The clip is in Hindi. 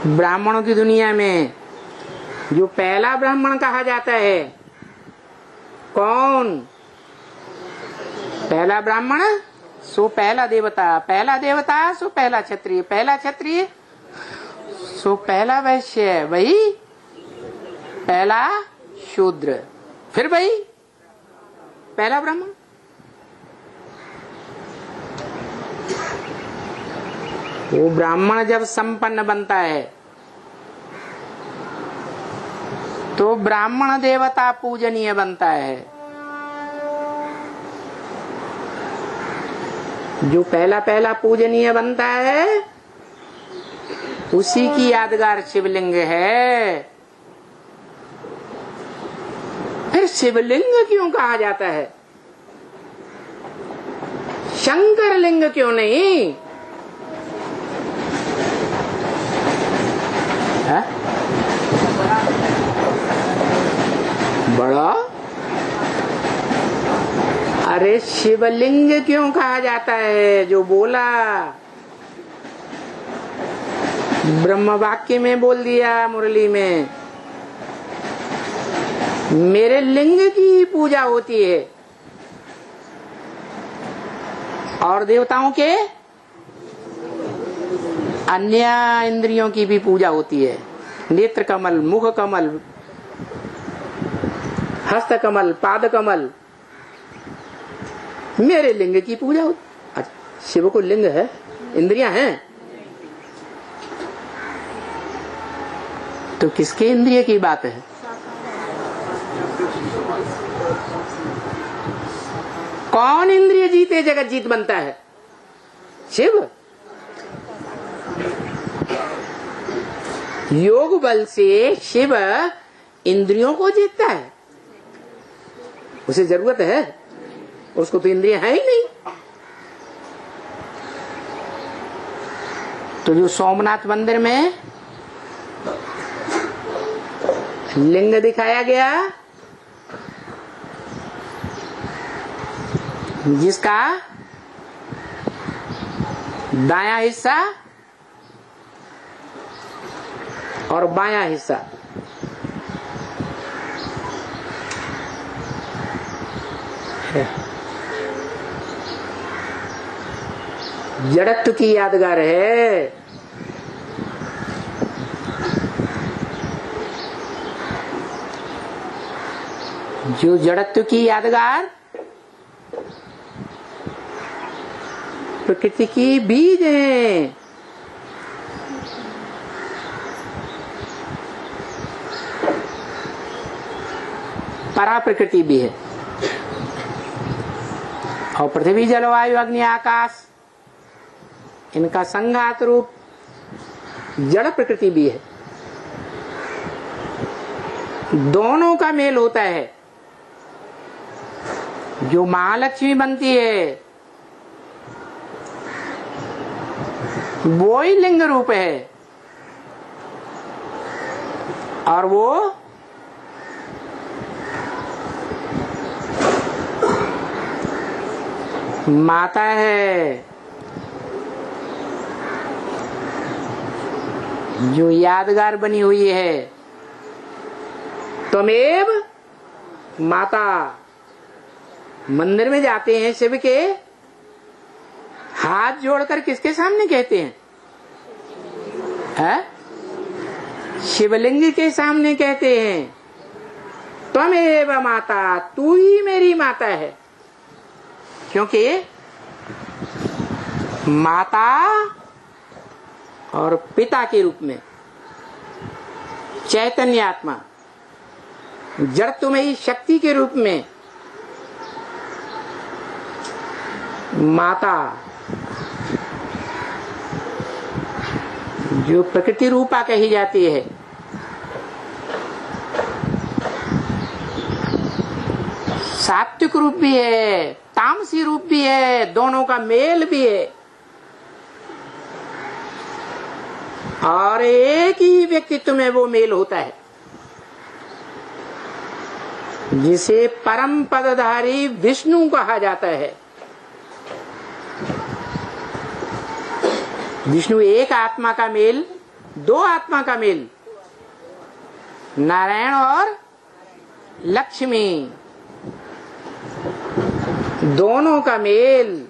ब्राह्मणों की दुनिया में जो पहला ब्राह्मण कहा जाता है, कौन? पहला ब्राह्मण सो पहला देवता, पहला देवता सो पहला क्षत्रिय, पहला क्षत्रिय सो पहला वैश्य, वही पहला शूद्र, फिर वही पहला ब्राह्मण। वो ब्राह्मण जब संपन्न बनता है तो ब्राह्मण देवता पूजनीय बनता है। जो पहला पहला पूजनीय बनता है उसी की यादगार शिवलिंग है। फिर शिवलिंग क्यों कहा जाता है? शंकर लिंग क्यों नहीं? है? बड़ा? अरे शिवलिंग क्यों कहा जाता है? जो बोला ब्रह्म वाक्य में बोल दिया, मुरली में मेरे लिंग की पूजा होती है और देवताओं के अन्य इंद्रियों की भी पूजा होती है। नेत्र कमल, मुख कमल, हस्त कमल, पाद कमल, मेरे लिंग की पूजा होती। शिव को लिंग है, इंद्रियां हैं, तो किसके इंद्रिय की बात है? कौन इंद्रिय जीते जगत जीत बनता है? शिव। योग बल से शिव इंद्रियों को जीतता है। उसे जरूरत है? उसको तो इंद्रिय है ही नहीं। तो जो सोमनाथ मंदिर में लिंग दिखाया गया, जिसका दायां हिस्सा और बायां हिस्सा जड़त्व की यादगार है। जो जड़त्व की यादगार प्रकृति की बीज है। परा प्रकृति भी है और पृथ्वी, जलवायु, अग्नि, आकाश, इनका संघात रूप जड़ प्रकृति भी है। दोनों का मेल होता है। जो महालक्ष्मी बनती है वो ही लिंग रूप है और वो माता है। जो यादगार बनी हुई है, त्वमेव माता। मंदिर में जाते हैं शिव के, हाथ जोड़कर किसके सामने कहते हैं? शिवलिंग के सामने कहते हैं, त्वमेव माता, तू ही मेरी माता है। क्योंकि माता और पिता के रूप में चैतन्य आत्मा, जड़त्वमयी शक्ति के रूप में माता, जो प्रकृति रूपा कही जाती है, सात्विक रूप भी है, तामसी रूप भी है, दोनों का मेल भी है। और एक ही व्यक्तित्व में वो मेल होता है, जिसे परम पदधारी विष्णु कहा जाता है। विष्णु एक आत्मा का मेल दो आत्मा का मेल, नारायण और लक्ष्मी, दोनों का मेल